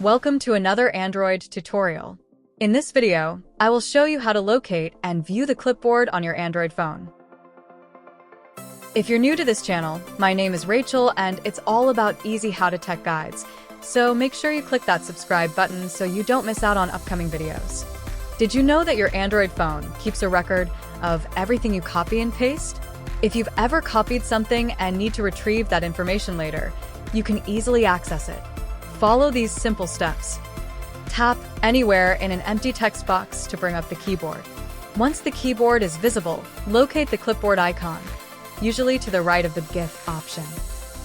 Welcome to another Android tutorial. In this video, I will show you how to locate and view the clipboard on your Android phone. If you're new to this channel, my name is Rachel and it's all about easy how-to-tech guides, so make sure you click that subscribe button so you don't miss out on upcoming videos. Did you know that your Android phone keeps a record of everything you copy and paste? If you've ever copied something and need to retrieve that information later, you can easily access it. Follow these simple steps. Tap anywhere in an empty text box to bring up the keyboard. Once the keyboard is visible, locate the clipboard icon, usually to the right of the GIF option.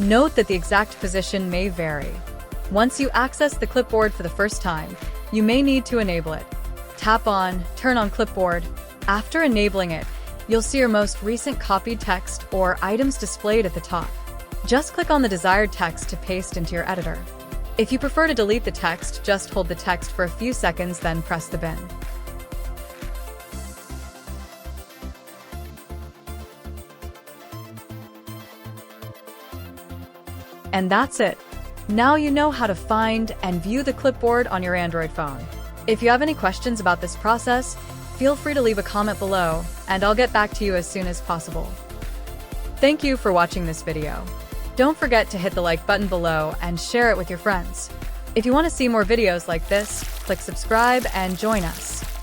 Note that the exact position may vary. Once you access the clipboard for the first time, you may need to enable it. Tap on Turn on Clipboard. After enabling it, you'll see your most recent copied text or items displayed at the top. Just click on the desired text to paste into your editor. If you prefer to delete the text, just hold the text for a few seconds, then press the bin. And that's it. Now you know how to find and view the clipboard on your Android phone. If you have any questions about this process, feel free to leave a comment below, and I'll get back to you as soon as possible. Thank you for watching this video. Don't forget to hit the like button below and share it with your friends. If you want to see more videos like this, click subscribe and join us.